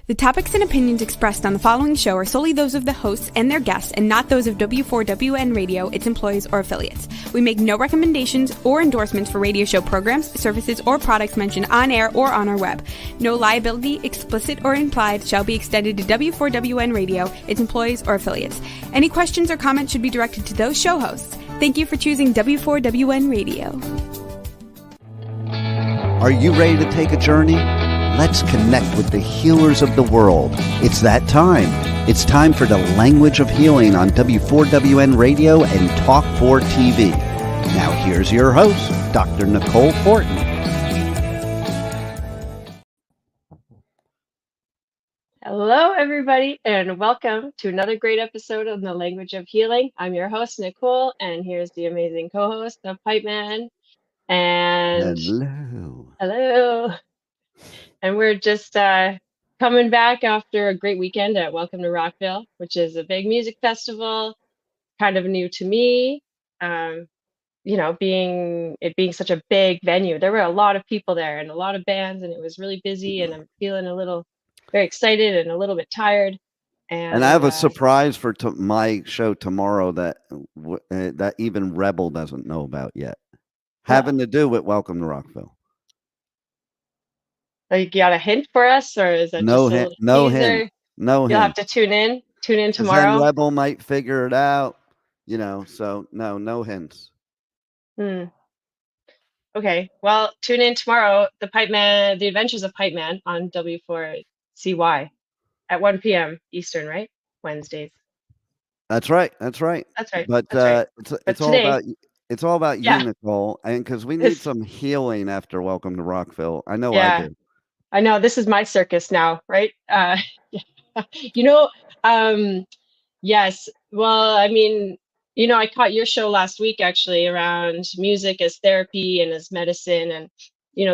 The topics and opinions expressed on the following show are solely those of the hosts and their guests and not those of W4WN Radio, its employees, or affiliates. We make no recommendations or endorsements for radio show programs, services, or products mentioned on air or on our web. No liability, explicit or implied, shall be extended to W4WN Radio, its employees, or affiliates. Any questions or comments should be directed to those show hosts. Thank you for choosing W4WN Radio. Are you ready to take a journey? Let's connect with the healers of the world. It's that time. It's time for the Language of Healing on W4WN Radio and Talk 4 TV. Now here's your host, Dr. Nicole Fortin. Hello, everybody, and welcome to another great episode of the Language of Healing. I'm your host, Nicole, and here's the amazing co-host, the Pipe Man. And hello. And we're just coming back after a great weekend at Welcome to Rockville, which is a big music festival, kind of new to me. Being such a big venue, there were a lot of people there and a lot of bands, and it was really busy. And I'm feeling very excited and a little bit tired. And I have a surprise for my show tomorrow that even Rebel doesn't know about yet, having to do with Welcome to Rockville. You got a hint for us, or is it no just hint? No hint. You'll have to tune in tomorrow. Then Rebel might figure it out, So no hints. Okay, well, tune in tomorrow. The Adventures of Pipe Man on W4CY at 1 p.m. Eastern, right? Wednesdays. That's right. But it's all about you, Nicole, and because we need some healing after Welcome to Rockville. I know I do. I know this is my circus now, right? Yes. Well, I caught your show last week actually around music as therapy and as medicine, and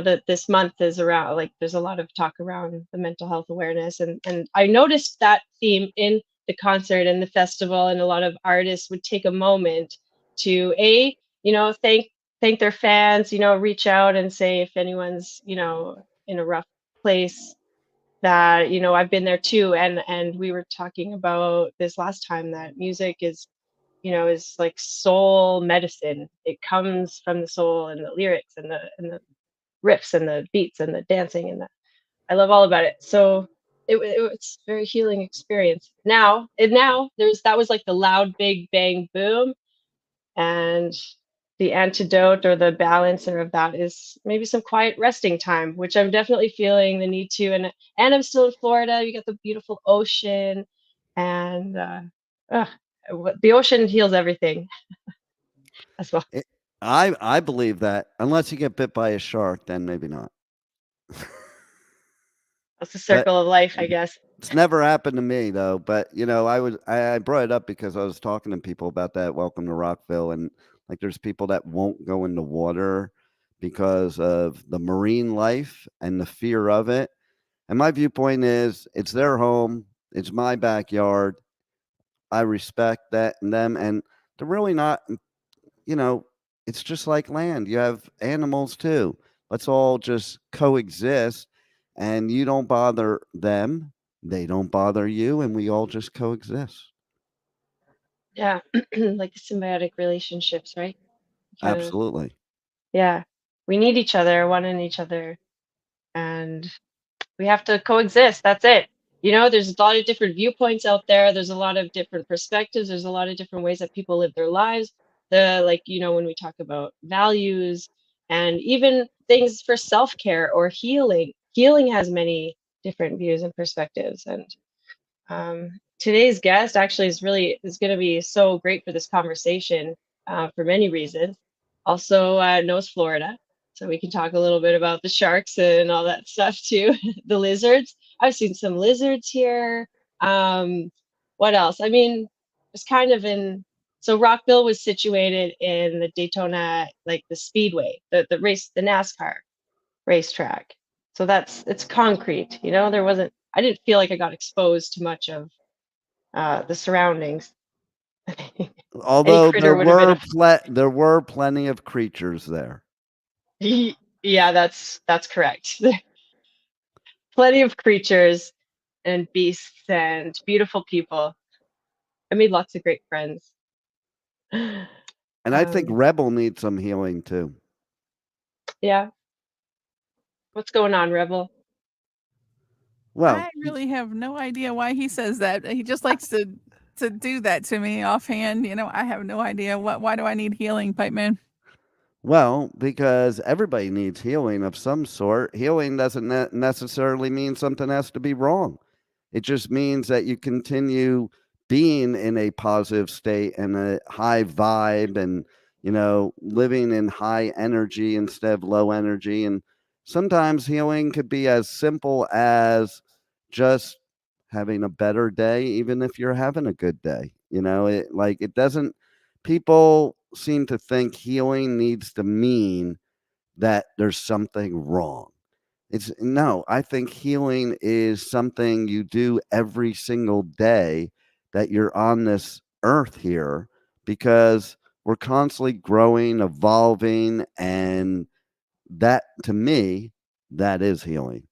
that this month is around there's a lot of talk around the mental health awareness, and I noticed that theme in the concert and the festival, and a lot of artists would take a moment to thank their fans, reach out and say if anyone's in a rough place, that I've been there too, and we were talking about this last time, that music is like soul medicine. It comes from the soul, and the lyrics and the riffs and the beats and the dancing, and I love all about it. So it was a very healing experience. Now that was like the loud big bang boom, and the antidote or the balancer of that is maybe some quiet resting time, which I'm definitely feeling the need to. And I'm still in Florida. You got the beautiful ocean, and the ocean heals everything as well. I believe that, unless you get bit by a shark, then maybe not. That's the circle of life, I guess. It's never happened to me though. But I brought it up because I was talking to people about that Welcome to Rockville, and there's people that won't go in the water because of the marine life and the fear of it. And my viewpoint is, it's their home, it's my backyard. I respect that in them, and they're really not. It's just like land. You have animals too. Let's all just coexist, and you don't bother them, they don't bother you, and we all just coexist. Yeah, like the symbiotic relationships, right? Absolutely. Yeah, we need each other, one in each other, and we have to coexist. That's it. There's a lot of different viewpoints out there. There's a lot of different perspectives. There's a lot of different ways that people live their lives. When we talk about values and even things for self-care or healing has many different views and perspectives. And today's guest actually is going to be so great for this conversation for many reasons. Also knows Florida, so we can talk a little bit about the sharks and all that stuff too. The lizards. I've seen some lizards here. What else? It's kind of so Rockville was situated in the Daytona, like the speedway, the NASCAR racetrack. So it's concrete, I didn't feel like I got exposed to much of the surroundings. Although there were plenty of creatures there. Yeah, that's correct. Plenty of creatures. and beasts and beautiful people. I made lots of great friends. And I think Um, Rebel needs some healing too. yeah. What's going on, Rebel? Well, I really have no idea why he says that. He just likes to do that to me offhand. I have no idea why do I need healing, Pipe Man? well, because everybody needs healing of some sort. Healing doesn't necessarily mean something has to be wrong. It just means that you continue being in a positive state and a high vibe and, living in high energy instead of low energy. And sometimes healing could be as simple as just having a better day, even if you're having a good day. It doesn't, people seem to think healing needs to mean that there's something wrong. It's no, I think healing is something you do every single day that you're on this earth here because we're constantly growing, evolving, and that to me, that is healing.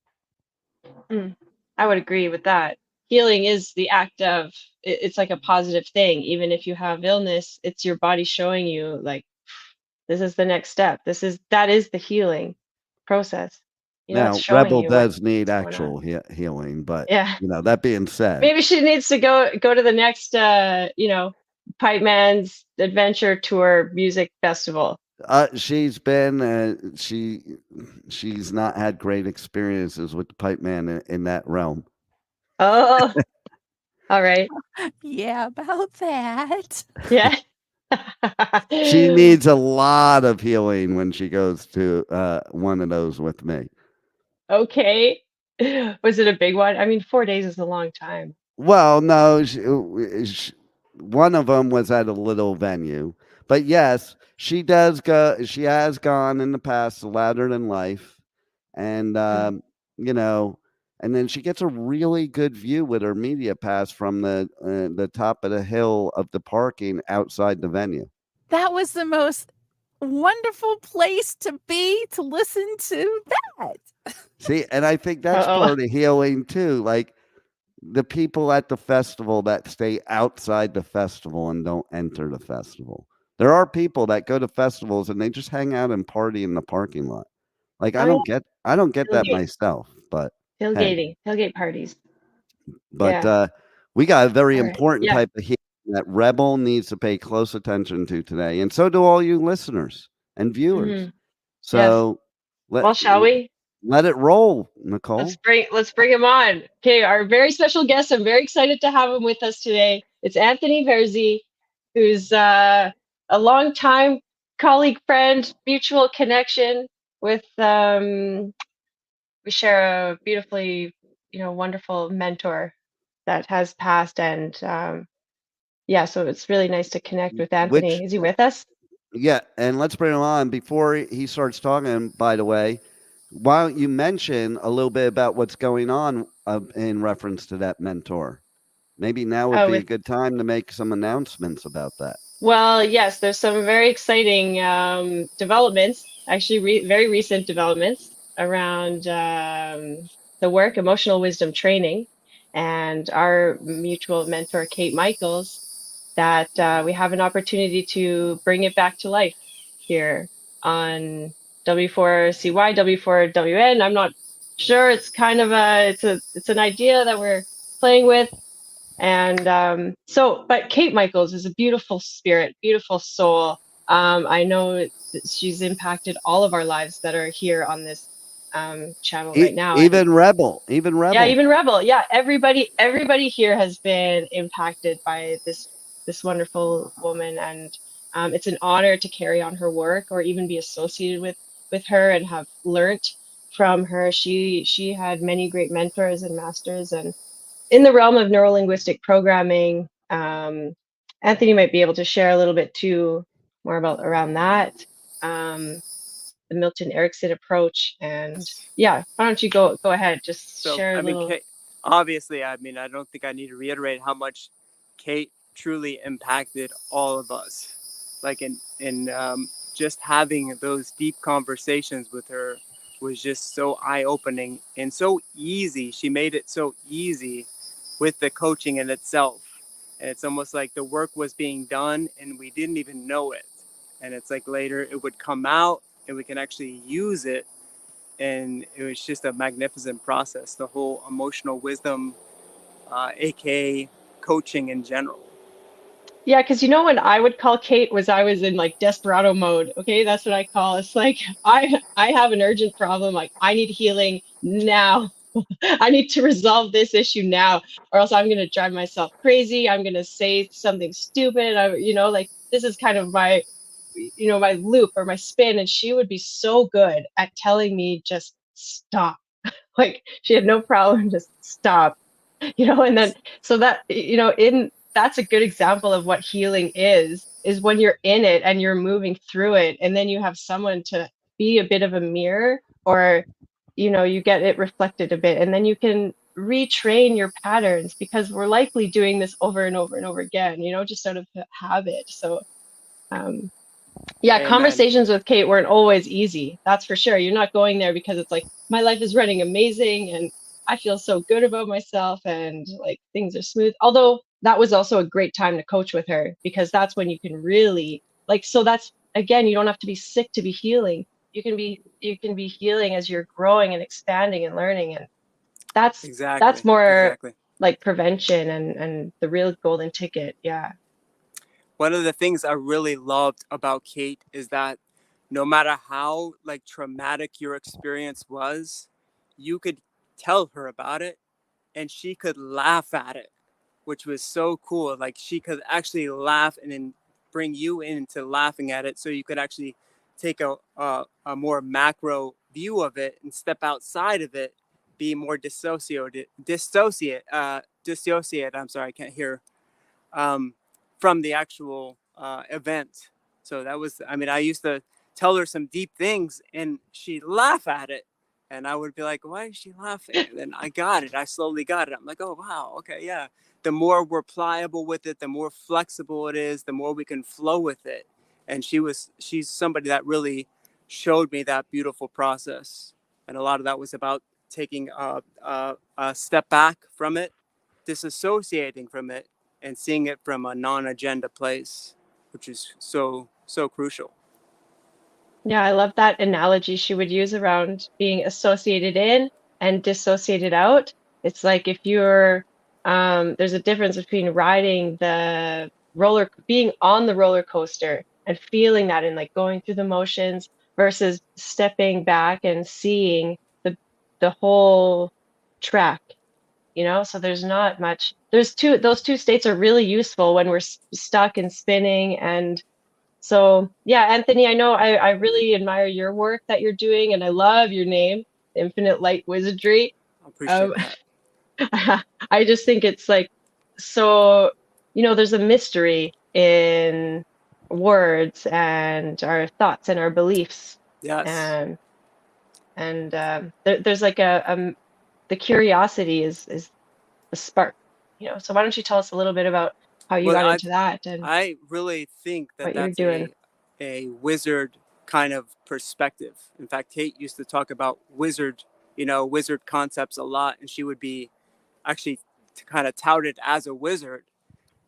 Mm, I would agree with that. Healing is the act of, it's like a positive thing. Even if you have illness, it's your body showing you like, this is the next step. That is the healing process. It's Now, showing Rebel you does need what's going on. actual healing, but Yeah. that being said, Maybe she needs to go to the next Pipe Man's Adventure Tour music festival. she's been she's not had great experiences with the pipe man in that realm. Oh, all right. Yeah, about that. Yeah. She needs a lot of healing when she goes to one of those with me. Okay. Was it a big one? I mean, 4 days is a long time. Well, no, one of them was at a little venue, but yes, she does go. She has gone in the past to Louder Than Life, and Mm. you know, and then she gets a really good view with her media pass from the top of the hill of the parking outside the venue. That was the most wonderful place to be to listen to that. See, and I think that's Uh-oh. part of healing too. Like the people at the festival that stay outside the festival and don't enter the festival. There are people that go to festivals and they just hang out and party in the parking lot. Like Oh, yeah. I don't get that Tailgate. myself, but hey, Tailgating. Tailgate parties. but Yeah. we got a very All right. important Yeah. type of healing that Rebel needs to pay close attention to today, and so do all you listeners and viewers. Mhm. Yes. So let Well, shall we? let it roll, Nicole. Let's bring him on. Okay, our very special guest. I'm very excited to have him with us today. It's Anthony Verzi, who's a longtime colleague, friend, mutual connection with. We share a beautifully, wonderful mentor that has passed, and yeah, so it's really nice to connect with Which Anthony. Is he with us? Yeah, and let's bring him on. Before he starts talking, by the way, why don't you mention a little bit about what's going on in reference to that mentor? Maybe now would Oh, be a with good time to make some announcements about that. Well, yes, there's some very exciting developments, actually very recent developments around the work, emotional wisdom training, and our mutual mentor, Kate Michaels, that we have an opportunity to bring it back to life here on W4CY, W4WN. I'm not sure. It's kind of it's an idea that we're playing with. And but Kate Michaels is a beautiful spirit, beautiful soul. I know that she's impacted all of our lives that are here on this channel right now. And Even yeah, Rebel. even Rebel. Yeah, everybody here has been impacted by this wonderful woman, and it's an honor to carry on her work or even be associated with her and have learnt from her. She had many great mentors and masters, and in the realm of neurolinguistic programming, Anthony might be able to share a little bit too more about around that, um, the Milton Erickson approach, and yeah, why don't you go ahead, just So, share a I mean, little. Kate, obviously, I mean, I don't think I need to reiterate how much Kate truly impacted all of us. Like, in just having those deep conversations with her was just so eye-opening and so easy. She made it so easy with the coaching in itself. And it's almost like the work was being done and we didn't even know it. And it's like later it would come out and we can actually use it. And it was just a magnificent process, the whole emotional wisdom, aka coaching in general. Yeah, because you know when I would call Kate was I was in like desperado mode. Okay, that's what I call. It's like I have an urgent problem. Like I need healing now. I need to resolve this issue now, or else I'm gonna drive myself crazy. I'm gonna say something stupid. Like this is kind of my, my loop or my spin. And she would be so good at telling me just stop. Like she had no problem just stop. And then so that in that's a good example of what healing is when you're in it and you're moving through it, and then you have someone to be a bit of a mirror, or you get it reflected a bit, and then you can retrain your patterns, because we're likely doing this over and over and over again, just out of habit. So um yeah, Amen. conversations with Kate weren't always easy. That's for sure. You're not going there because it's like my life is running amazing and I feel so good about myself and like things are smooth. Although that was also a great time to coach with her, because that's when you can really like, so that's again, you don't have to be sick to be healing. You can be healing as you're growing and expanding and learning, and that's Exactly. more Exactly. like prevention and the real golden ticket. Yeah. One of the things I really loved about Kate is that no matter how like traumatic your experience was, you could tell her about it and she could laugh at it, which was so cool. Like she could actually laugh and then bring you into laughing at it, so you could actually take a more macro view of it and step outside of it, be more dissociate. I'm sorry, I can't hear. From the actual event. So that was, I mean, I used to tell her some deep things and she'd laugh at it. And I would be like, why is she laughing? And then I got it. I slowly got it. I'm like, oh, wow. Okay. Yeah. The more we're pliable with it, the more flexible it is, the more we can flow with it. And she's somebody that really showed me that beautiful process. And a lot of that was about taking a step back from it, disassociating from it, and seeing it from a non-agenda place, which is so crucial. Yeah, I love that analogy she would use around being associated in and dissociated out. It's like if there's a difference between being on the roller coaster and feeling that and like going through the motions, versus stepping back and seeing the whole track, So there's not much, those two states are really useful when we're stuck and spinning. And so, yeah, Anthony, I know I really admire your work that you're doing, and I love your name, Infinite Light Wizardry. I appreciate Um, that. I just think it's like so, there's a mystery in words and our thoughts and our beliefs, Yes. and there's like the curiosity is the spark, So why don't you tell us a little bit about how you Well, got I into that and I really think that what you're that's doing? a wizard kind of perspective. In fact, Kate used to talk about wizard concepts a lot, and she would be actually kind of touted as a wizard.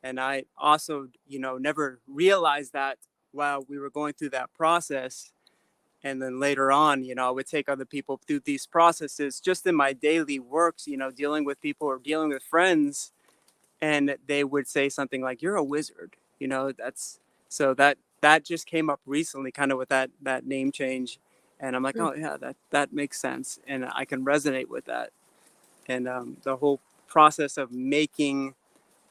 And I also, never realized that while we were going through that process. And then later on, I would take other people through these processes just in my daily works, dealing with people or dealing with friends. And they would say something like, "You're a wizard." That's so that just came up recently, kind of with that name change. And I'm like, oh yeah, that makes sense. And I can resonate with that. And the whole process of making,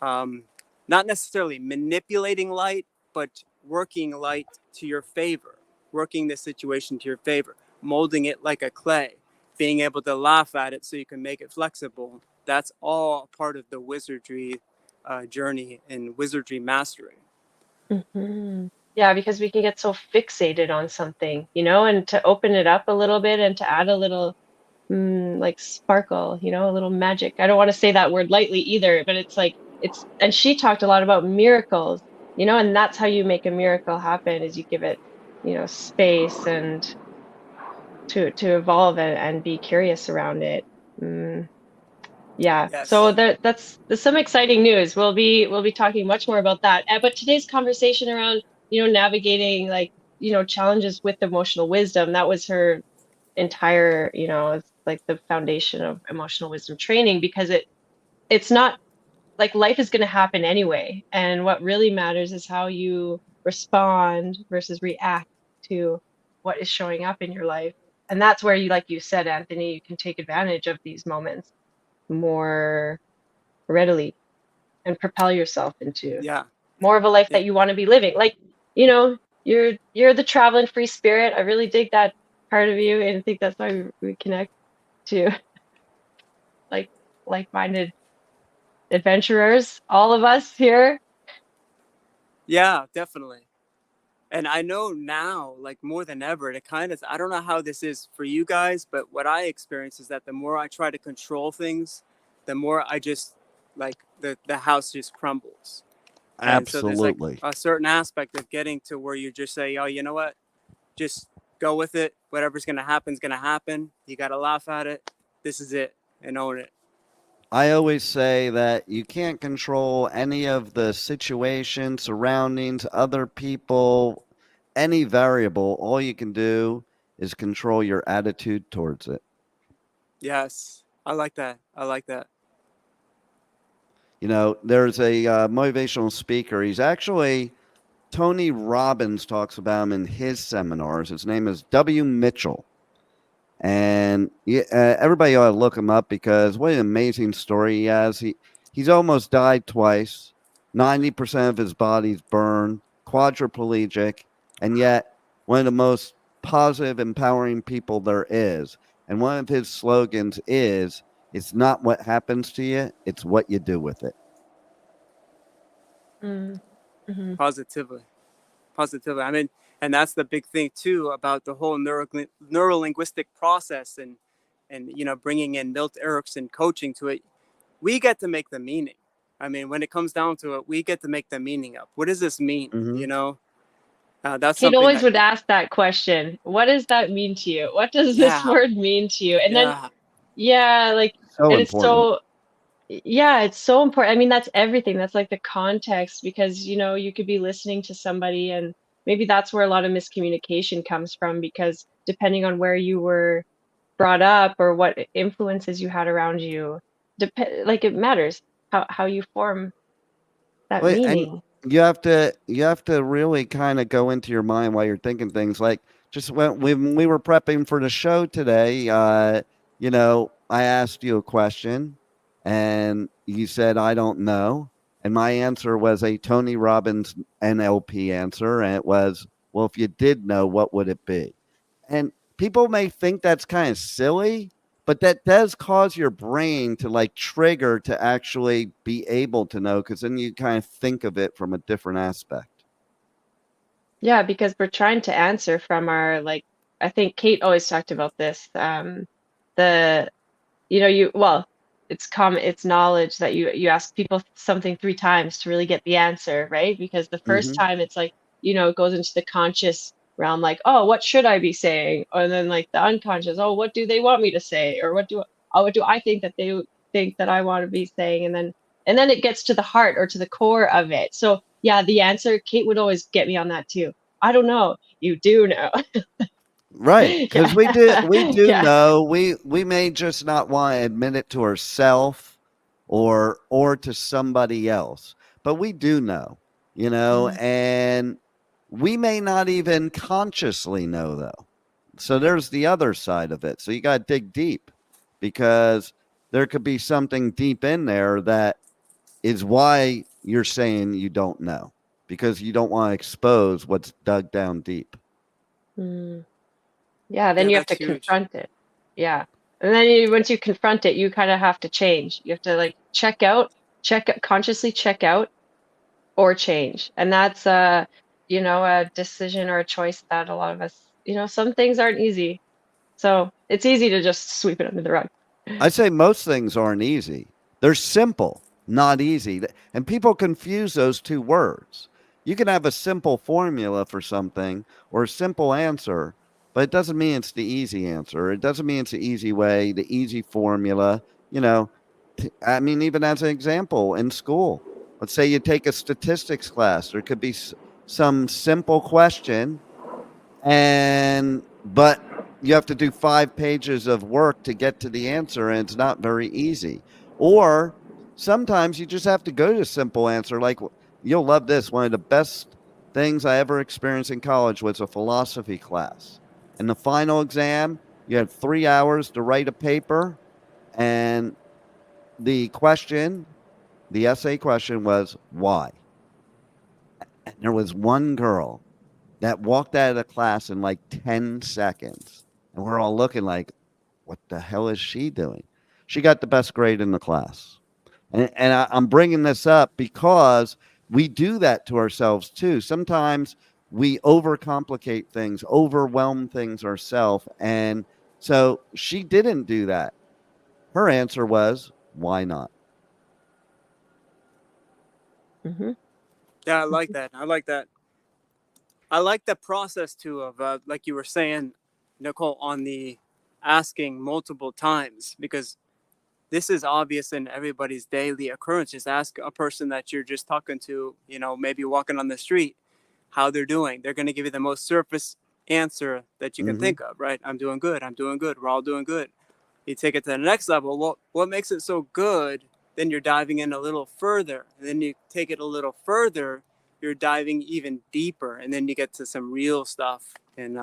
not necessarily manipulating light, but working light to your favor, working the situation to your favor, molding it like a clay, being able to laugh at it so you can make it flexible. That's all part of the wizardry journey and wizardry mastery. Hmm. Yeah, because we can get so fixated on something, and to open it up a little bit and to add a little like sparkle, a little magic. I don't want to say that word lightly either, but it's like and she talked a lot about miracles, and that's how you make a miracle happen is you give it, space and to evolve and be curious around it. Yeah. So Yes. that's some exciting news. We'll be talking much more about that. But today's conversation around, navigating, like, challenges with emotional wisdom, that was her entire, it's like the foundation of emotional wisdom training, because it's not like life is going to happen anyway. And what really matters is how you respond versus react to what is showing up in your life. And that's where, like you said, Anthony, you can take advantage of these moments more readily and propel yourself into Yeah. more of a life Yeah. that you want to be living. Like, you're the traveling free spirit. I really dig that part of you, and I think that's why we connect to like like-minded adventurers, all of us here. Yeah, definitely. And I know now, like more than ever, it kind of, I don't know how this is for you guys, but what I experience is that the more I try to control things, the more I just like the house just crumbles. And so there's like Absolutely. a certain aspect of getting to where you just say, oh, you know what? Just go with it. Whatever's going to happen is going to happen. You got to laugh at it. This is it, and own it. I always say that you can't control any of the situation, surroundings, other people, any variable. All you can do is control your attitude towards it. Yes. I like that. I like that. You know, there's a motivational speaker. He's actually, Tony Robbins talks about him in his seminars. His name is W. Mitchell. And everybody ought to look him up because what an amazing story he has. He's almost died twice. 90% of his body's burned, quadriplegic, and yet one of the most positive, empowering people there is. And one of his slogans is, it's not what happens to you, it's what you do with it. Mm-hmm. Positively. Positively. I mean, and that's the big thing too about the whole neurolinguistic process, and bringing in Milt Erickson coaching to it. We get to make the meaning. I mean, when it comes down to it, we get to make the meaning up. What does this mean? Mm-hmm. That's Kate something always that, would ask that question. What does that mean to you? What does this yeah, word mean to you? And then, yeah, yeah, like, So and it's important. so, yeah, it's so important. I mean, that's everything. That's like the context, because, you could be listening to somebody, and maybe that's where a lot of miscommunication comes from, because depending on where you were brought up or what influences you had around you, like, it matters how you form that Well, and meaning. you have to really kind of go into your mind while you're thinking things like just when we were prepping for the show today, I asked you a question and you said I don't know, and my answer was a Tony Robbins NLP answer, and it was, well, if you did know, what would it be? And people may think that's kind of silly, but that does cause your brain to like trigger to actually be able to know, because then you kind of think of it from a different aspect. Yeah, because we're trying to answer from our, like, I think Kate always talked about this. The well, it's knowledge that you ask people something 3 times to really get the answer, right? Because the first Hmm. time it's like, it goes into the conscious realm, like, oh, what should I be saying? And then, like, the unconscious, oh, what do they want me to say? Or what do I think that they think that I want to be saying? And then it gets to the heart or to the core of it. So yeah, the answer, Kate would always get me on that too. I don't know. You do know. Right, because we do Yeah. we do Yeah. know, we may just not want to admit it to ourselves or to somebody else, but we do know, Mhm. and we may not even consciously know though. So there's the other side of it. So you got to dig deep, because there could be something deep in there that is why you're saying you don't know, because you don't want to expose what's dug down deep. Mm. Yeah, then yeah, you have that's to huge. confront it. Yeah. And then once you confront it, you kind of have to change. You have to, like, consciously check out or change. And that's a decision or a choice that a lot of us, some things aren't easy. So it's easy to just sweep it under the rug. I say most things aren't easy. They're simple, not easy. And people confuse those two words. You can have a simple formula for something or a simple answer, but it doesn't mean it's the easy answer. It doesn't mean it's the easy way, the easy formula. You know, I mean, even as an example, in school, let's say you take a statistics class, there could be some simple question, but you have to do 5 pages of work to get to the answer, and it's not very easy. Or sometimes you just have to go to a simple answer. Like, you'll love this. One of the best things I ever experienced in college was a philosophy class. In the final exam, you had 3 hours to write a paper, and the essay question was why. And there was one girl that walked out of the class in like 10 seconds. And we're all looking like, what the hell is she doing? She got the best grade in the class. And I'm bringing this up because we do that to ourselves too. Sometimes we overcomplicate things, overwhelm things ourselves. And so she didn't do that. Her answer was, why not? Mm-hmm. Yeah, I like that. I like that. I like the process too of like you were saying, Nicole, on the asking multiple times, because this is obvious in everybody's daily occurrence. Just ask a person that you're just talking to, you know, maybe walking on the street, how they're doing. They're going to give you the most surface answer that you can Mm-hmm. think of, right? I'm doing good. I'm doing good. We're all doing good. You take it to the next level. Well, what makes it so good? Then you're diving in a little further. And then you take it a little further. You're diving even deeper, and then you get to some real stuff, and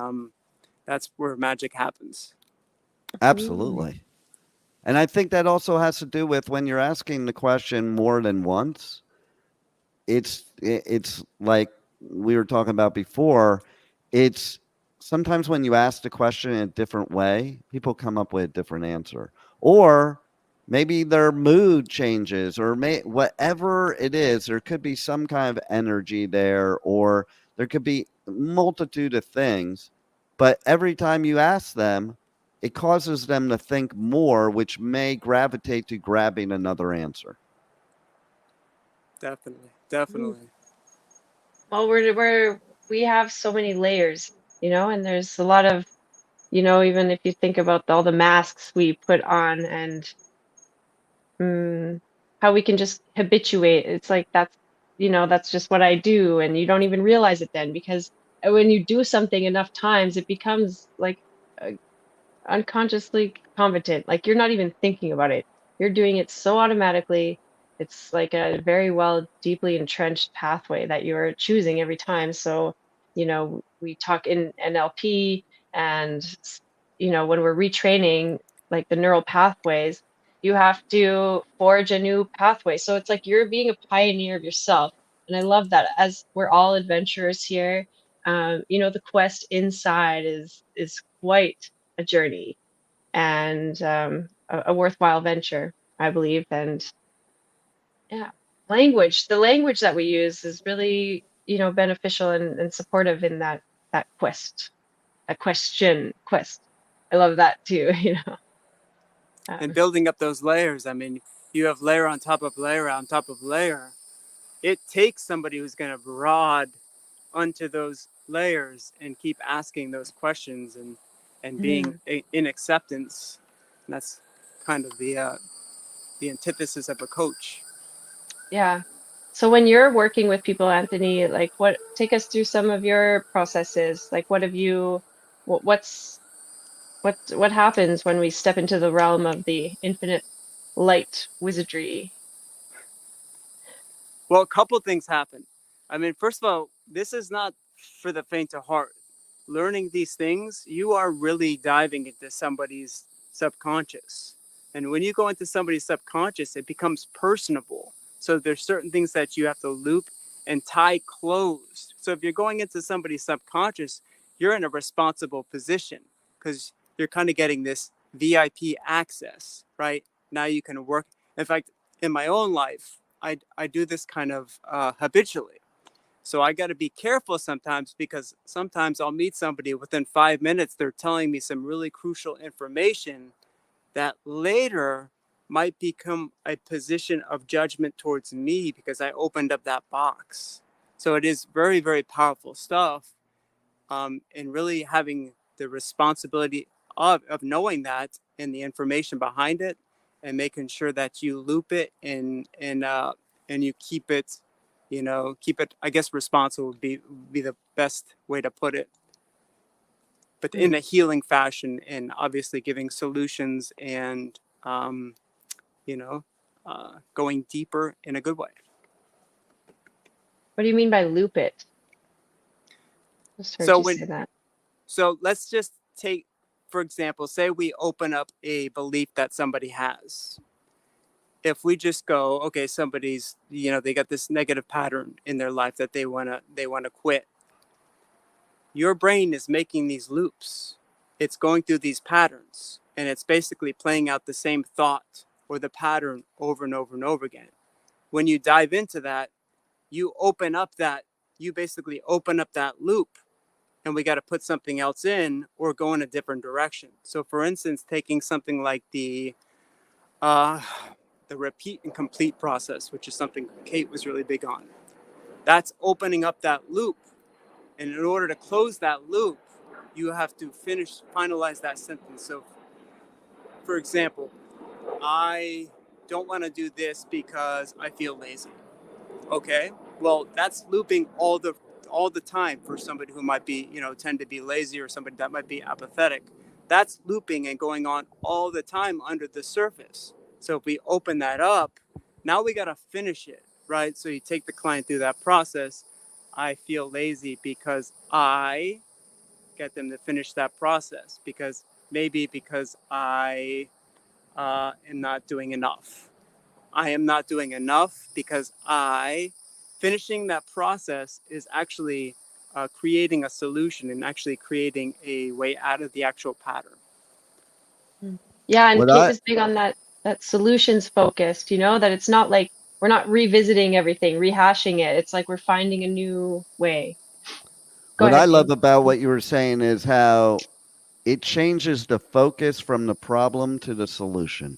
that's where magic happens. Absolutely. And I think that also has to do with when you're asking the question more than once. It's like we were talking about before. It's sometimes when you ask the question in a different way, people come up with a different answer, or maybe their mood changes, or whatever it is. There could be some kind of energy there, or there could be a multitude of things. But every time you ask them, it causes them to think more, which may gravitate to grabbing another answer. Definitely, definitely. Well, we have so many layers, and there's a lot of, even if you think about all the masks we put on and how we can just habituate. It's like that's just what I do, and you don't even realize it then because when you do something enough times, it becomes like uh, unconsciously competent. Like you're not even thinking about it. You're doing it so automatically. It's like a very well, deeply entrenched pathway that you're choosing every time. So, we talk in NLP and, when we're retraining like the neural pathways, you have to forge a new pathway. So it's like you're being a pioneer of yourself. And I love that as we're all adventurers here. The quest inside is quite a journey and a worthwhile venture, I believe. And yeah, the language that we use is really, beneficial and supportive in that quest. I love that too, And Um, building up those layers. I mean, you have layer on top of layer on top of layer. It takes somebody who's going to broad onto those layers and keep asking those questions and being mhm, in acceptance. And that's kind of the antithesis of a coach. yeah. So when you're working with people, Anthony, like take us through some of your processes. Like what have you, what's what happens when we step into the realm of the infinite light wizardry? Well, a couple things happen. I mean, first of all, this is not for the faint of heart. Learning these things, you are really diving into somebody's subconscious. And when you go into somebody's subconscious, it becomes personable. So there's certain things that you have to loop and tie closed. So if you're going into somebody's subconscious, you're in a responsible position because you're kind of getting this VIP access, right? Now you can work. In fact, in my own life, I do this kind of habitually. So I got to be careful sometimes because sometimes I'll meet somebody within 5 minutes. They're telling me some really crucial information that later might become a position of judgment towards me because I opened up that box. So it is very, very powerful stuff. And really having the responsibility of knowing that and the information behind it, and making sure that you loop it and you keep it, I guess responsible would be the best way to put it, but in a healing fashion, and obviously giving solutions and you know going deeper in a good way. What do you mean by loop it? Just heard So you say that. So let's just take, for example, say we open up a belief that somebody has. If we just go, okay, somebody's, they got this negative pattern in their life that they wanna quit. Your brain is making these loops. It's going through these patterns, and it's basically playing out the same thought or the pattern over and over and over again. When you dive into that, you basically open up that loop, and we got to put something else in or go in a different direction. So for instance, taking something like the repeat and complete process, which is something Kate was really big on. That's opening up that loop. And in order to close that loop, you have to finalize that sentence. So for example, I don't want to do this because I feel lazy. Okay, well, that's looping all the time for somebody who might be, tend to be lazy, or somebody that might be apathetic. That's looping and going on all the time under the surface. So if we open that up, now we got to finish it, right? So you take the client through that process. I feel lazy because I get them to finish that process because I am not doing enough. I am not doing enough because finishing that process is actually creating a solution and actually creating a way out of the actual pattern. Yeah, and What Kate I was big on that solutions focused, that it's not like we're not revisiting everything, rehashing it. It's like we're finding a new way. Go what I ahead, love James. about what you were saying is how it changes the focus from the problem to the solution.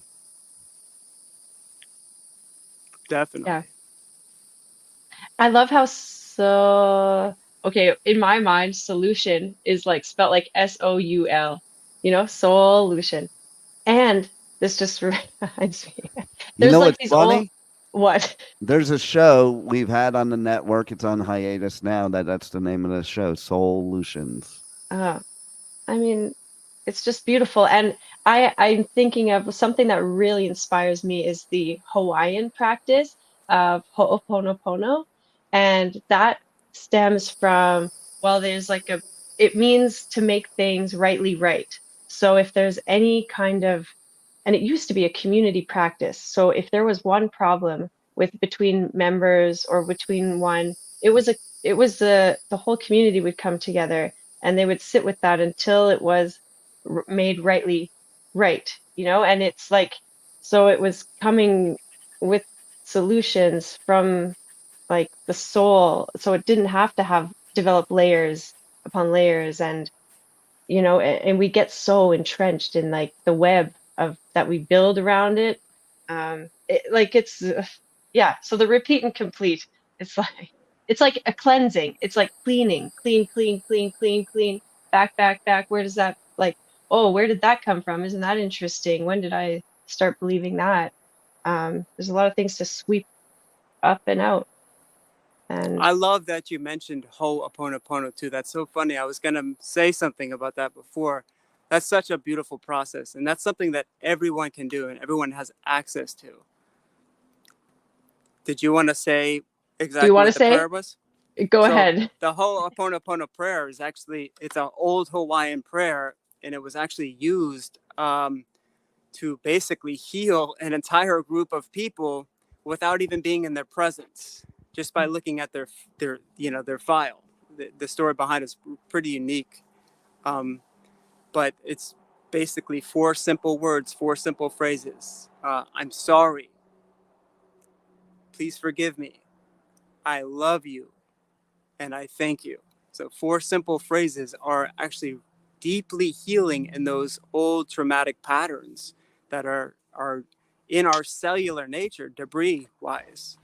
Definitely. Yeah. I love how okay, in my mind, solution is like spelled like SOUL, solution. And this just reminds me. You There's know like what's these old funny? what? There's a show we've had on the network. It's on hiatus now. That's the name of the show, Solutions. Uh, I mean, it's just beautiful. And I'm thinking of something that really inspires me is the Hawaiian practice of Ho'oponopono. And that stems from, well, it means to make things rightly right. So if there's any kind of, and it used to be a community practice. So if there was one problem between members or between one, the whole community would come together and they would sit with that until it was made rightly right, and it's like, so it was coming with solutions from like the soul, so it didn't have to have develop layers upon layers, and and we get so entrenched in like the web of that we build around it, like it's yeah, so the repeat and complete, it's like it's like a cleansing, it's like cleaning, clean, clean, clean, clean, clean, back, back, back. Where does that, like, oh, where did that come from? Isn't that interesting? When did I start believing that? There's a lot of things to sweep up and out. And I love that you mentioned Ho'oponopono too. That's so funny. I was going to say something about that before. That's such a beautiful process. And that's something that everyone can do and everyone has access to. Did you want to say do you exactly want to what the say? prayer was? Go So ahead. the Ho'oponopono prayer is actually, it's an old Hawaiian prayer, and it was actually used to basically heal an entire group of people without even being in their presence, just by looking at their file. The story behind it is pretty unique, but it's basically 4 simple words, 4 simple phrases. I'm sorry. Please forgive me. I love you, and I thank you. So 4 simple phrases are actually deeply healing in those old traumatic patterns that are in our cellular nature, debris wise.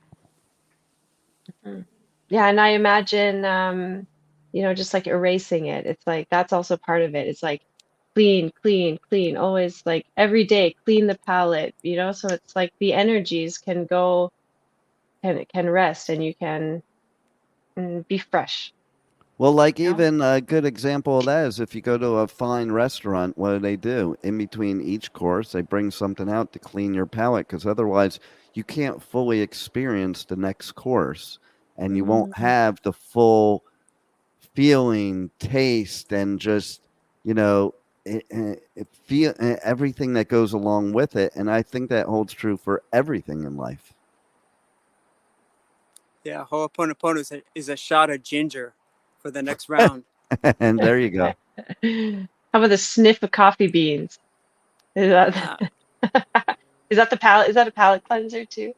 Yeah, and I imagine, just like erasing it. It's like that's also part of it. It's like clean, clean, clean, always like every day, clean the palette, so it's like the energies can go can rest and you can be fresh. Well, like Yeah. even a good example of that is if you go to a fine restaurant, what do? In between each course, they bring something out to clean your palate because otherwise you can't fully experience the next course and you won't Mm. have the full feeling, taste, and just, feel everything that goes along with it. And I think that holds true for everything in life. Yeah, Ho'oponopono is a shot of ginger for the next round. And there you go. How about the sniff of coffee beans? Is that is that the palate? Is that a palate cleanser too?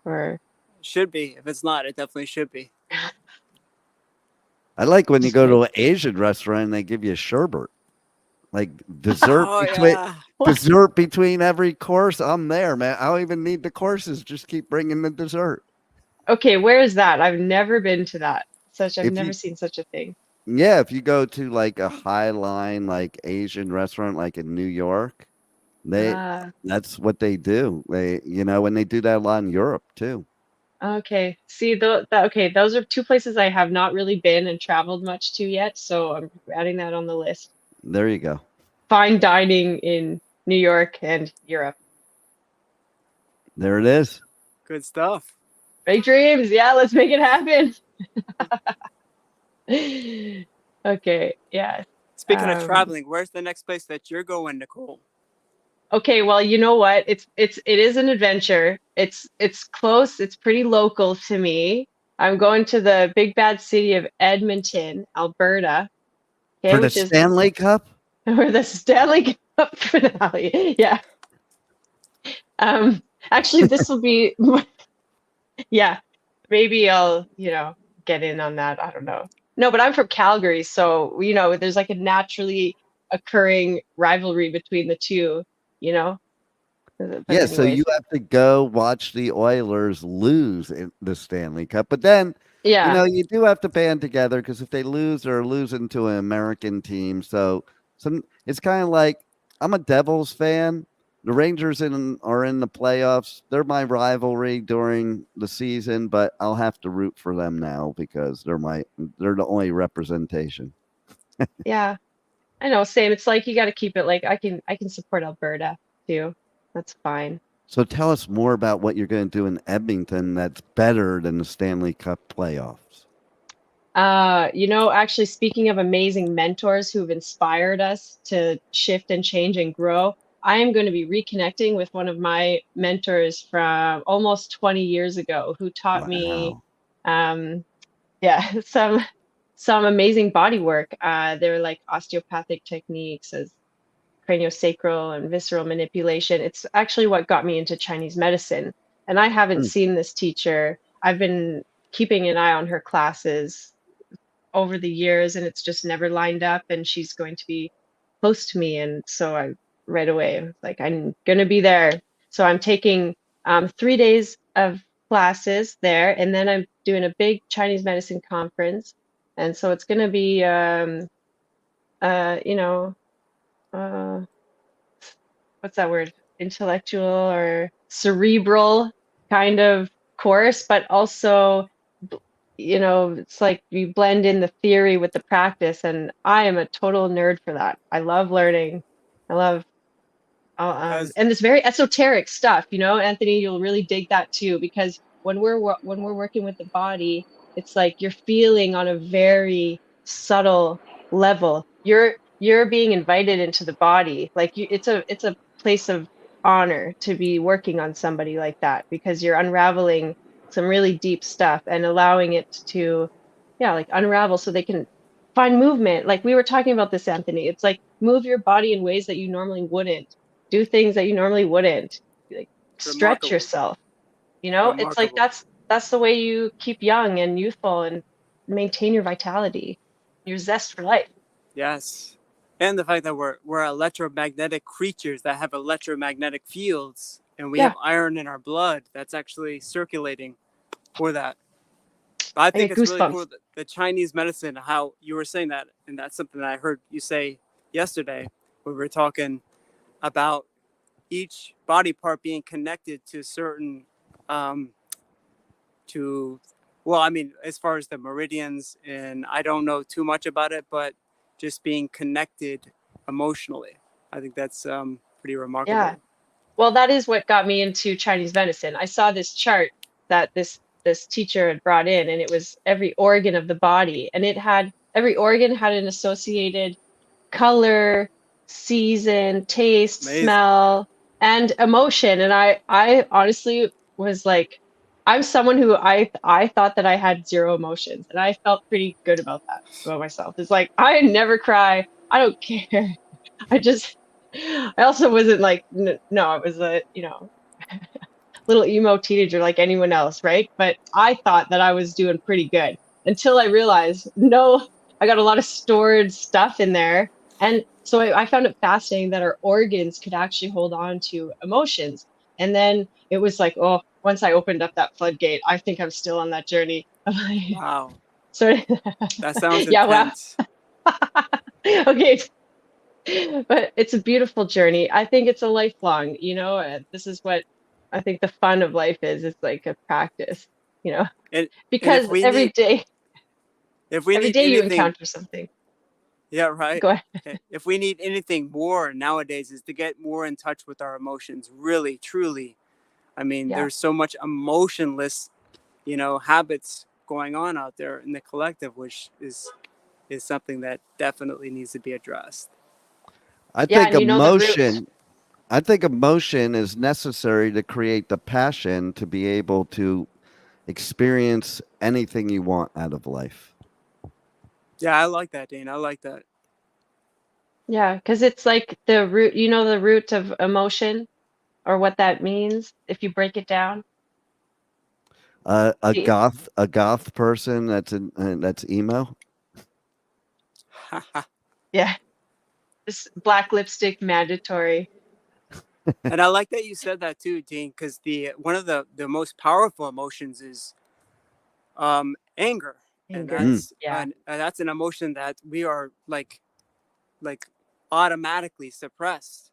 Or Should be. If it's not, it definitely should be. I like when you just go like to an Asian restaurant and they give you sherbet, like dessert Oh between yeah. dessert between every course. I'm there, man. I don't even need the courses. Just keep bringing the dessert. okay, where is that? I've never been to that. I've If never you, seen such a thing. yeah, if you go to like a high line, like Asian restaurant, like in New York, they Ah, that's what they do. When they do that a lot in Europe too. okay. See, okay, those are two places I have not really been and traveled much to yet, so I'm adding that on the list. There you go. Fine dining in New York and Europe. There it is. Good stuff. Big dreams. Yeah, let's make it happen. Okay, yeah. Speaking of traveling, where's the next place that you're going, Nicole? Okay, well, you know what? It is an adventure. It's close. It's pretty local to me. I'm going to the big bad city of Edmonton, Alberta. Okay, For the which is Stanley Cup? where the Stanley Cup finale. Yeah. Actually, this will be yeah. Maybe I'll, get in on that. I don't know. No, but I'm from Calgary, so there's like a naturally occurring rivalry between the two, you know. But Yeah, so you anyways, have to go watch the Oilers lose in the Stanley Cup. But then, yeah. you do have to band together because if they lose, they're losing to an American team. So it's kind of like I'm a Devils fan. The Rangers are in the playoffs. They're my rivalry during the season, but I'll have to root for them now because they're the only representation. Yeah. I know, same. It's like you got to keep it like I can support Alberta too. That's fine. So tell us more about what you're going to do in Edmonton that's better than the Stanley Cup playoffs. Actually speaking of amazing mentors who've inspired us to shift and change and grow, I am going to be reconnecting with one of my mentors from almost 20 years ago who taught me Wow. um yeah, some amazing body work. They're like osteopathic techniques as craniosacral and visceral manipulation. It's actually what got me into Chinese medicine. And I haven't Hmm. seen this teacher. I've been keeping an eye on her classes over the years, and it's just never lined up. And she's going to be close to me. And so I right away was like, I'm going to be there. So I'm taking 3 days of classes there, and then I'm doing a big Chinese medicine conference. And so it's going to be, uh, you know, uh, what's that word? Intellectual or cerebral kind of course, but also, it's like you blend in the theory with the practice, and I am a total nerd for that. I love learning. I love, As and this very esoteric stuff. Anthony, you'll really dig that too, because when we're working with the body, it's like you're feeling on a very subtle level. You're being invited into the body. Like it's a place of honor to be working on somebody like that because you're unraveling some really deep stuff and allowing it to, yeah, like unravel so they can find movement. Like we were talking about this, Anthony. It's like move your body in ways that you normally wouldn't, do things that you normally wouldn't, like stretch remarkable, yourself. It's like remarkable. that's the way you keep young and youthful and maintain your vitality, your zest for life. Yes. And the fact that we're electromagnetic creatures that have electromagnetic fields and we Yeah. have iron in our blood that's actually circulating for that. I I think get it's really cool goosebumps. that the Chinese medicine, how you were saying that, and that's something that I heard you say yesterday when we were talking about each body part being connected to certain, um, to, well, I mean, as far as the meridians, and I don't know too much about it, but just being connected emotionally. I think that's pretty Yeah. remarkable. Well, that is what got me into Chinese medicine. I saw this chart that this teacher had brought in, and it was every organ of the body, and it had every organ had an associated color, season, taste, Amazing. smell, and emotion. And I honestly was like, I'm someone who I thought that I had zero emotions, and I felt pretty good about that about myself. It's like I never cry. I don't care. I just I also wasn't like no, I was a, little emo teenager like anyone else, right? But I thought that I was doing pretty good until I realized, no, I got a lot of stored stuff in there. And so I found it fascinating that our organs could actually hold on to emotions. And then it was like, oh, once I opened up that floodgate, I think I'm still on that journey. Wow. So, That sounds yeah, wow. intense. Okay, but it's a beautiful journey. I think it's a lifelong, this is what I think the fun of life is. It's like a practice, you know, And and because if we every need day you anything, encounter something. yeah, right. Go ahead. If we need anything more nowadays is to get more in touch with our emotions, really, truly. I mean, Yeah. there's so much emotionless, habits going on out there in the collective, which is something that definitely needs to be addressed. I Yeah. think And the root. emotion. I think emotion is necessary to create the passion to be able to experience anything you want out of life. Yeah, I like that, Dane. I like that. Yeah. Because it's like the root of emotion or what that means if you break it down. See? A goth person that's emo. Yeah. This black lipstick mandatory. And I like that you said that too, Dean, because the one of the most powerful emotions is anger, and Anger. Mm. that's an emotion that we are like automatically suppressed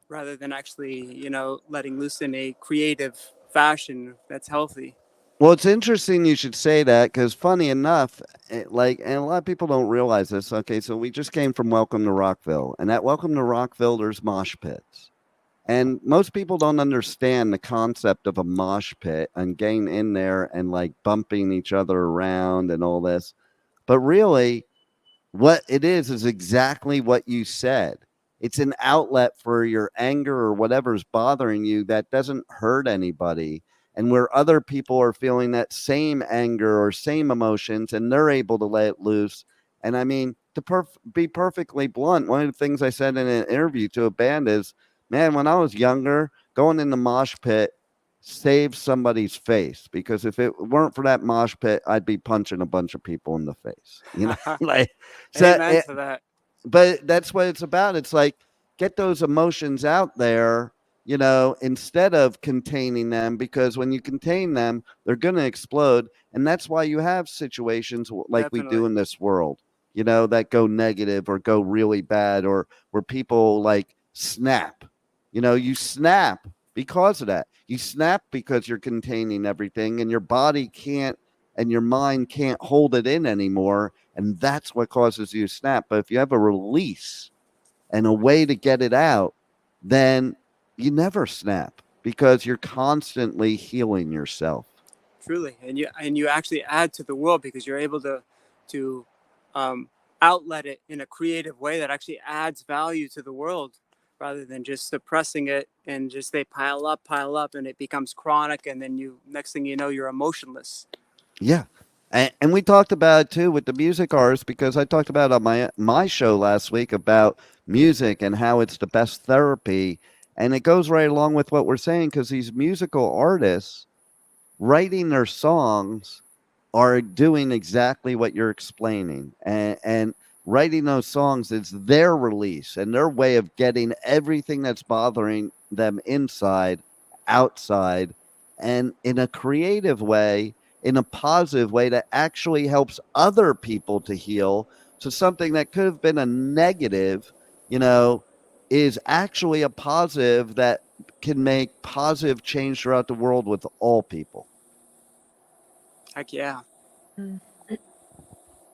rather than actually letting loose in a creative fashion that's healthy. Well, it's interesting you should say that because, funny enough, and a lot of people don't realize this. Okay, so we just came from Welcome to Rockville, and at Welcome to Rockville, there's mosh pits. And most people don't understand the concept of a mosh pit and getting in there and like bumping each other around and all this. But really, what it is exactly what you said. It's an outlet for your anger or whatever's bothering you that doesn't hurt anybody. And where other people are feeling that same anger or same emotions and they're able to let it loose. And I mean, to be perfectly blunt, one of the things I said in an interview to a band is, man, when I was younger, going in the mosh pit saved somebody's face because if it weren't for that mosh pit, I'd be punching a bunch of people in the face. Like so. Amen to that. But that's what it's about. It's like get those emotions out there, instead of containing them, because when you contain them, they're going to explode. And that's why you have situations like we do Definitely. in this world, that go negative or go really bad or where people like snap. You snap because of that. You snap because you're containing everything and your body can't and your mind can't hold it in anymore. And that's what causes you to snap. But if you have a release and a way to get it out, then you never snap because you're constantly healing yourself. Truly, and you actually add to the world because you're able to um, outlet it in a creative way that actually adds value to the world rather than just suppressing it and just they pile up and it becomes chronic and then you next thing you know you're emotionless. Yeah. And we talked about it too with the music artists because I talked about it on my show last week about music and how it's the best therapy. And it goes right along with what we're saying because these musical artists writing their songs are doing exactly what you're explaining. And writing those songs is their release and their way of getting everything that's bothering them inside, outside, and in a creative way. in a positive way that actually helps other people to heal. So something that could have been a negative, you know, is actually a positive that can make positive change throughout the world with all people. Heck yeah. Mm.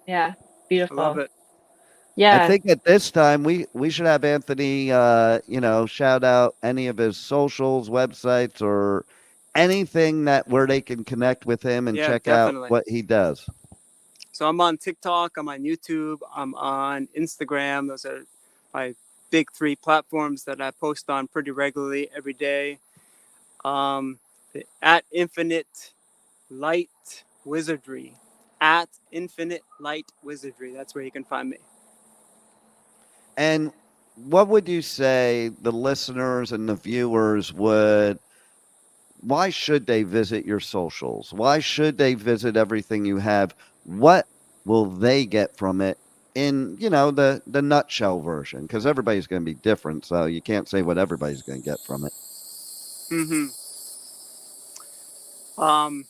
Yeah, I love beautiful. it. I Yeah. think at this time we should have Anthony, you know, shout out any of his socials, websites, or anything that where they can connect with him and Yeah, check out definitely. what he does. So I'm on TikTok, I'm on YouTube, I'm on Instagram. Those are my big three platforms that I post on pretty regularly every day. Um, at Infinite Light Wizardry. At Infinite Light Wizardry. That's where you can find me. And what would you say the listeners and the viewers would, why should they visit your socials? Why should they visit everything you have? What will they get from it in, you know, the nutshell version? Because everybody's going to be different, so you can't say what everybody's going to get from it. Mm-hmm. Um,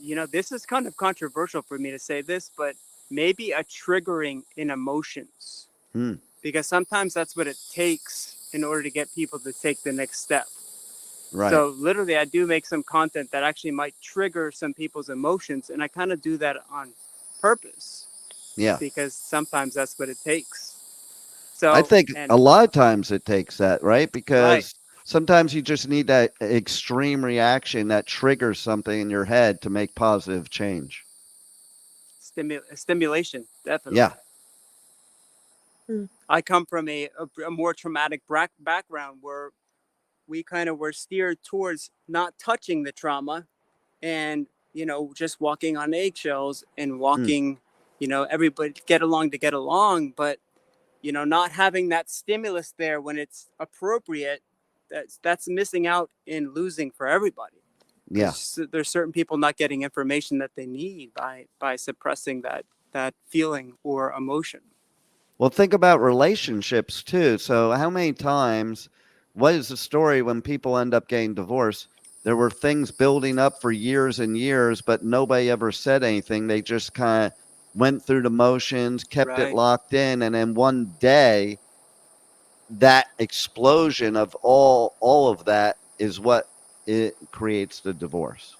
you know, this is kind of controversial for me to say this, but maybe a triggering in emotions. Hmm. Because sometimes that's what it takes in order to get people to take the next step. Right. So literally, I do make some content that actually might trigger some people's emotions, and I kind of do that on purpose Yeah. because sometimes that's what it takes. I So, think and a lot of times it takes that, right? right, Because sometimes you just need that extreme reaction that triggers something in your head to make positive change. stimulation, definitely. Yeah. Mm. I come from a more traumatic background where we kind of were steered towards not touching the trauma and, you know, just walking on eggshells and Mm. walking, you know, everybody get along to get along. But, you know, not having that stimulus there when it's appropriate, that's missing out in losing for everybody. Yeah. Because there's certain people not getting information that they need by suppressing that feeling or emotion. Well, think about relationships too. So, how many times, what is the story when people end up getting divorced? There were things building up for years and years, but nobody ever said anything. They just kind of went through the motions, kept it Right. locked in, and then one day, that explosion of all of that is what it creates the divorce.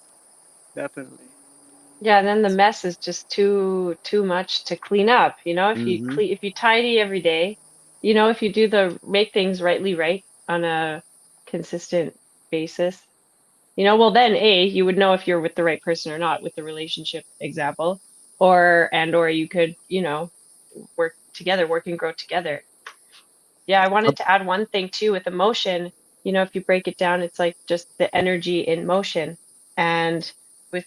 Definitely. Yeah, and then the mess is just too much to clean up. You know, Hmm. if you tidy every day, you know, if you do the make things rightly right on a consistent basis, you know, well then you would know if you're with the right person or not with the relationship example, or you could, you know, work together, work and grow together. Yeah, I wanted to add one thing too with emotion. You know, if you break it down, it's like just the energy in motion. And with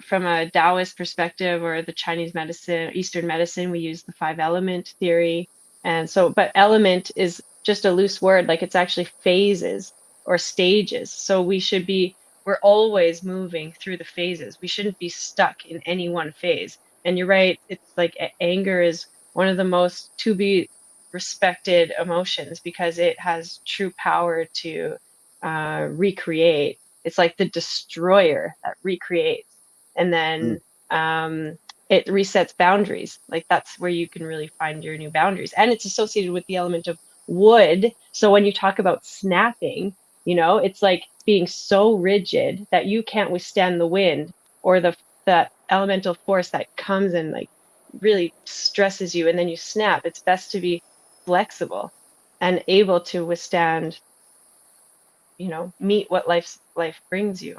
from a Taoist perspective or the Chinese medicine, Eastern medicine, we use the five element theory. And so, but element is just a loose word, like it's actually phases or stages. So we're always moving through the phases. We shouldn't be stuck in any one phase. And you're right, it's like anger is one of the most to be respected emotions because it has true power to recreate. It's like the destroyer that recreates, and Mm. then it resets boundaries. Like that's where you can really find your new boundaries, and it's associated with the element of wood. So when you talk about snapping, you know, it's like being so rigid that you can't withstand the wind or the that elemental force that comes and like really stresses you and then you snap. It's best to be flexible and able to withstand, you know, meet what life brings you.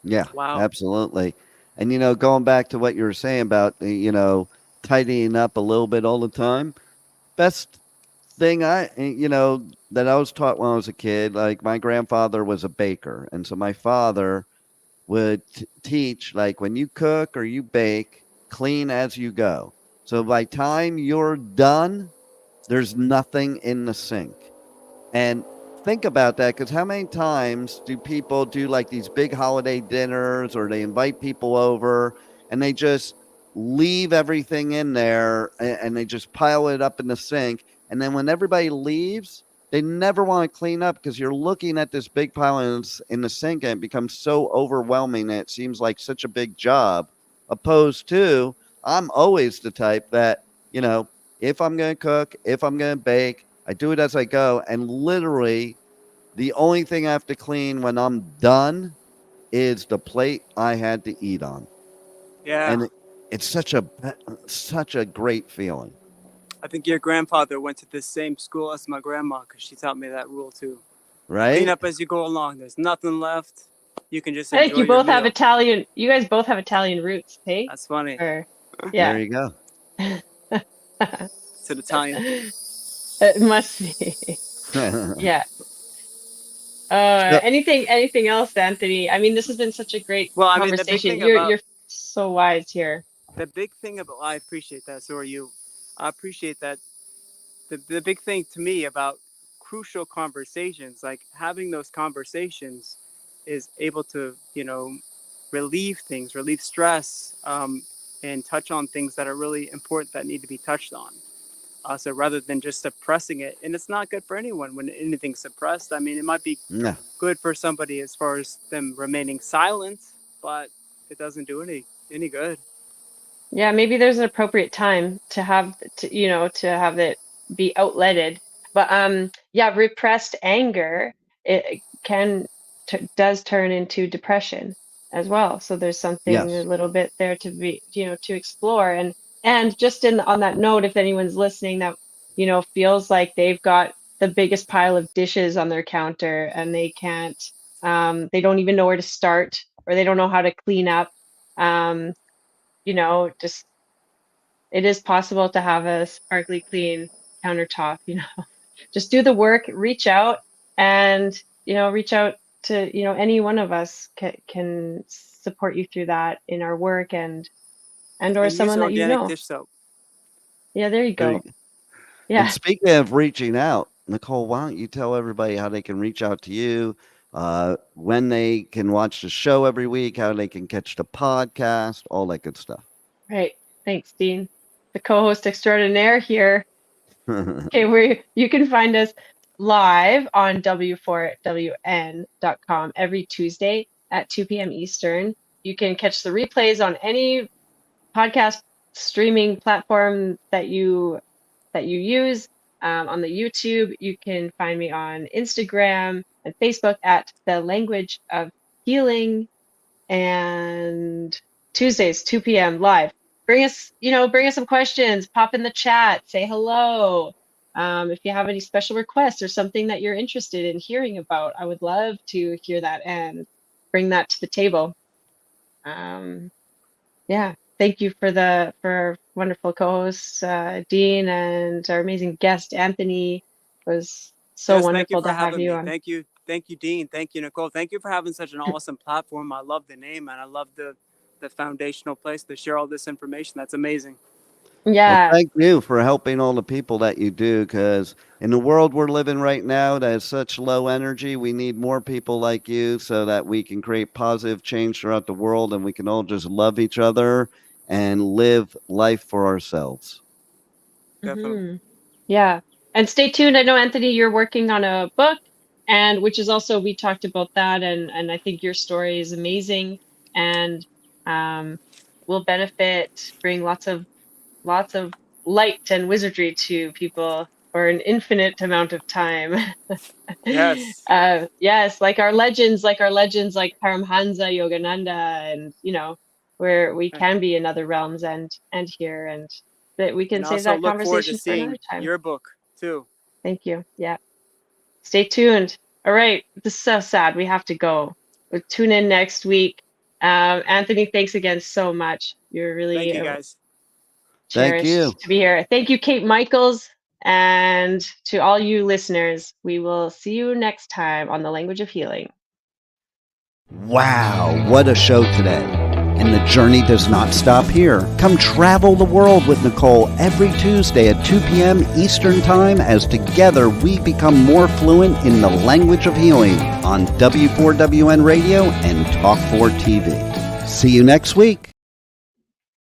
Yeah, Wow. absolutely. And, you know, going back to what you were saying about, you know, tidying up a little bit all the time, best thing you know, that I was taught when I was a kid, like my grandfather was a baker. And so my father would teach, like, when you cook or you bake, clean as you go. So by time you're done, there's nothing in the sink. And think about that, because how many times do people do like these big holiday dinners or they invite people over and they just leave everything in there and they just pile it up in the sink. And then when everybody leaves, they never want to clean up because you're looking at this big pile in the sink and it becomes so overwhelming that it seems like such a big job. Opposed to, I'm always the type that, if I'm going to cook, if I'm going to bake, I do it as I go. And literally, the only thing I have to clean when I'm done is the plate I had to eat on. Yeah. And it's such a great feeling. I think your grandfather went to the same school as my grandma because she taught me that rule too. Right? Clean up as you go along. There's nothing left. You can just I enjoy think you your both have meal. Italian. You guys both have Italian roots, hey? That's funny. Or, There yeah. you go. It's an Italian. It must be. Yeah. Anything else, Anthony? I mean, this has been such a great Well, I mean, the big conversation. thing about You're so wise here. the big thing about I appreciate that. So are you. I appreciate that. The big thing to me about crucial conversations, like having those conversations, is able to relieve things, relieve stress, and touch on things that are really important that need to be touched on. So rather than just suppressing it, and it's not good for anyone when anything's suppressed. I mean, it might be No. good for somebody as far as them remaining silent, but it doesn't do any good. Yeah, maybe there's an appropriate time to have it be outletted. But yeah, repressed anger does turn into depression as well. So there's something a Yes. little bit there to be to explore. And just on that note, if anyone's listening that feels like they've got the biggest pile of dishes on their counter and they don't even know where to start, or they don't know how to clean up. Just it is possible to have a sparkly clean countertop, just do the work, reach out and, reach out to, any one of us can support you through that in our work or And someone use that you organic know. dish soap. Yeah, there you There go. you go. Yeah. And speaking of reaching out, Nicole, why don't you tell everybody how they can reach out to you, when they can watch the show every week, how they can catch the podcast, all that good stuff. Right. Thanks, Dean. The co-host extraordinaire here. Okay, you can find us live on w4wn.com every Tuesday at 2 p.m. Eastern. You can catch the replays on any podcast streaming platform that you use. On the YouTube, you can find me on Instagram and Facebook at The Language of Healing, and Tuesdays 2 p.m. live. Bring us some questions, pop in the chat, say hello. If you have any special requests or something that you're interested in hearing about, I would love to hear that and bring that to the table. Yeah, thank you for our wonderful co-hosts, Dean, and our amazing guest, Anthony. It was so Yes, wonderful thank you for to have having you me. on. Thank you, Dean. Thank you, Nicole. Thank you for having such an awesome platform. I love the name, and I love the foundational place to share all this information. That's amazing. Yeah. Well, thank you for helping all the people that you do, because in the world we're living right now that is such low energy, we need more people like you so that we can create positive change throughout the world and we can all just love each other and live life for ourselves. Definitely. Yeah. And stay tuned. I know, Anthony, you're working on a book, and which is also, we talked about that, and I think your story is amazing and will bring lots of light and wizardry to people for an infinite amount of time. Yes. Yes, like our legends like Paramhansa, Yogananda, and where we can be in other realms and here, and that we can And save also that look forward to conversation for another seeing time. your book too. Thank you. Yeah. Stay tuned. All right. This is so sad. We have to go. We'll tune in next week. Anthony, thanks again so much. You're really Thank you, guys. cherished Thank you. to be here. Thank you, Kate Michaels. And to all you listeners, we will see you next time on The Language of Healing. Wow, what a show today. And the journey does not stop here. Come travel the world with Nicole every Tuesday at 2 p.m. Eastern Time as together we become more fluent in the language of healing on W4WN Radio and Talk4 TV. See you next week.